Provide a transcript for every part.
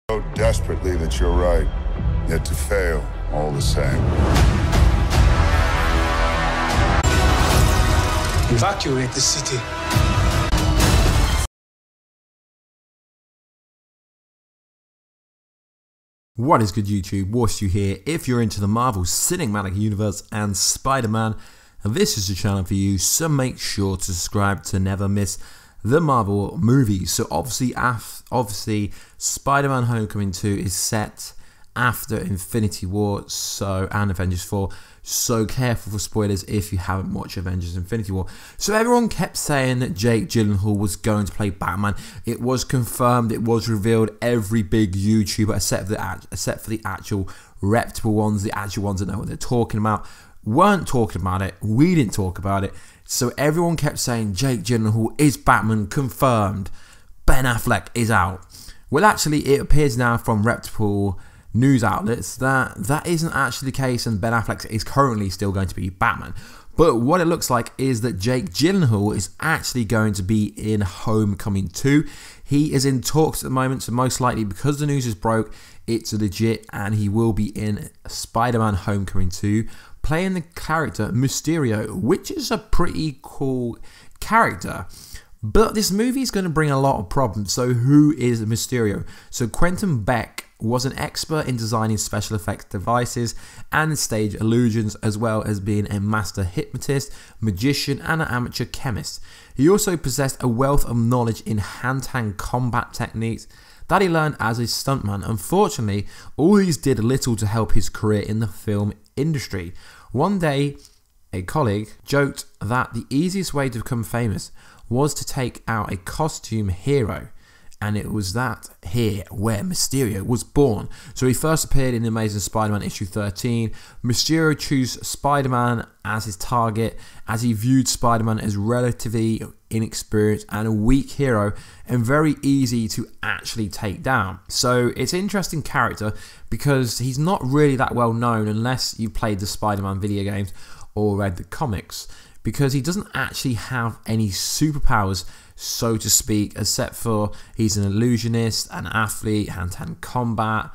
So desperately that you're right, yet to fail all the same. Evacuate the city. What is good, YouTube? Warstu here. If you're into the Marvel Cinematic Universe and Spider-Man, this is the channel for you, so make sure to subscribe to never miss the Marvel movies. So obviously Spider-Man Homecoming 2 is set after Infinity War and Avengers 4, so careful for spoilers if you haven't watched Avengers Infinity War. So everyone kept saying that Jake Gyllenhaal was going to play Batman. It was confirmed, it was revealed. Every big YouTuber except for the actual reputable ones, the actual ones that know what they're talking about, weren't talking about it. We didn't talk about it. So everyone kept saying Jake Gyllenhaal is Batman, confirmed. Ben Affleck is out. Well, actually, it appears now from reputable news outlets that isn't actually the case, and Ben Affleck is currently still going to be Batman. But what it looks like is that Jake Gyllenhaal is actually going to be in Homecoming 2. He is in talks at the moment, so most likely, because the news is broke, it's legit, and he will be in Spider-Man Homecoming 2, playing the character Mysterio, which is a pretty cool character. But this movie is going to bring a lot of problems. So who is Mysterio? So Quentin Beck was an expert in designing special effects devices and stage illusions, as well as being a master hypnotist, magician, and an amateur chemist. He also possessed a wealth of knowledge in hand-to-hand combat techniques that he learned as a stuntman. Unfortunately, all these did little to help his career in the film industry. One day, a colleague joked that the easiest way to become famous was to take out a costume hero, and it was that here where Mysterio was born. So he first appeared in The Amazing Spider-Man issue 13. Mysterio chose Spider-Man as his target, as he viewed Spider-Man as relatively inexperienced and a weak hero and very easy to actually take down. So it's an interesting character because he's not really that well known unless you played the Spider-Man video games or read the comics, because he doesn't actually have any superpowers, so to speak, except for he's an illusionist, an athlete, hand-to-hand combat.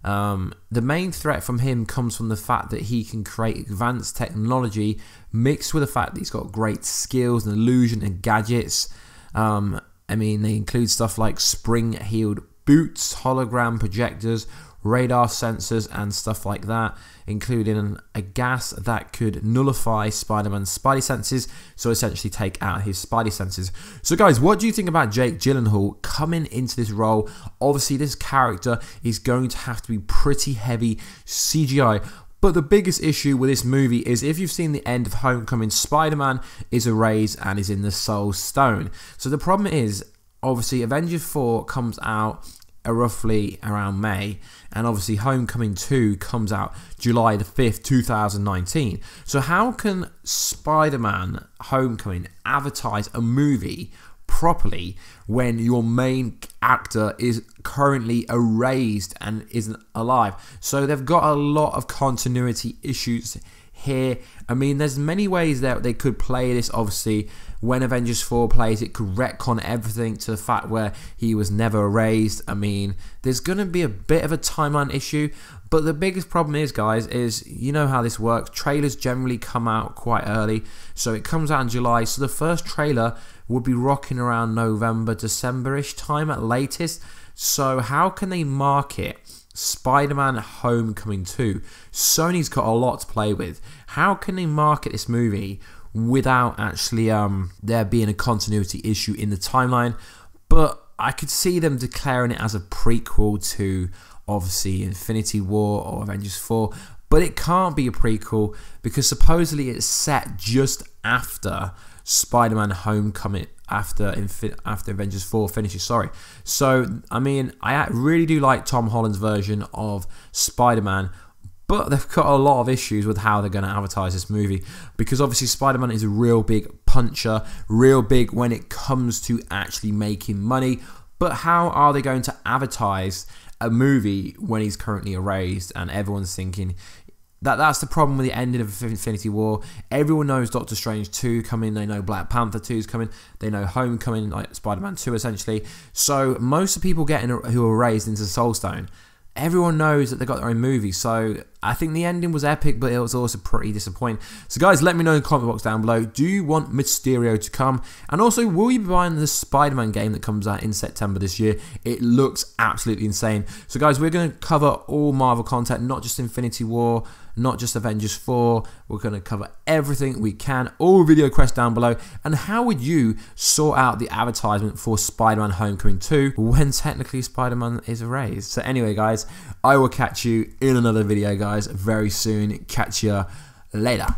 The main threat from him comes from the fact that he can create advanced technology mixed with the fact that he's got great skills and illusion and gadgets. I mean, they include stuff like spring-heeled boots, hologram projectors, radar sensors and stuff like that, including a gas that could nullify Spider-Man's spidey senses, so essentially take out his spidey senses. So guys, what do you think about Jake Gyllenhaal coming into this role? Obviously this character is going to have to be pretty heavy CGI, but the biggest issue with this movie is, if you've seen the end of Homecoming, Spider-Man is erased and is in the Soul Stone. So the problem is, obviously Avengers 4 comes out roughly around May, and obviously Homecoming 2 comes out July the 5th, 2019. So how can Spider-Man Homecoming advertise a movie properly when your main actor is currently erased and isn't alive? So they've got a lot of continuity issues here. I mean, there's many ways that they could play this. Obviously, when Avengers 4 plays, it could retcon everything to the fact where he was never erased. I mean, there's going to be a bit of a timeline issue, but the biggest problem is, guys, is you know how this works. Trailers generally come out quite early, so it comes out in July, so the first trailer would be rocking around November, December-ish time at latest. So how can they market Spider-Man Homecoming 2? Sony's got a lot to play with. How can they market this movie without actually there being a continuity issue in the timeline? But I could see them declaring it as a prequel to obviously Infinity War or Avengers 4, but it can't be a prequel because supposedly it's set just after Spider-Man Homecoming, after Avengers 4 finishes, sorry. So, I mean, I really do like Tom Holland's version of Spider-Man, but they've got a lot of issues with how they're going to advertise this movie, because obviously Spider-Man is a real big puncher, real big when it comes to actually making money, but how are they going to advertise a movie when he's currently erased and everyone's thinking That's the problem with the ending of Infinity War. Everyone knows Doctor Strange 2 coming, they know Black Panther 2 is coming, they know Homecoming, like Spider-Man 2 essentially. So most of the people who are raised into Soul Stone, everyone knows that they got their own movie. So I think the ending was epic, but it was also pretty disappointing. So guys, let me know in the comment box down below. Do you want Mysterio to come? And also, will you be buying the Spider-Man game that comes out in September this year? It looks absolutely insane. So guys, we're going to cover all Marvel content, not just Infinity War, not just Avengers 4. We're going to cover everything we can. All video requests down below. And how would you sort out the advertisement for Spider-Man Homecoming 2 when technically Spider-Man is erased? So anyway, guys, I will catch you in another video, guys, very soon. Catch you later.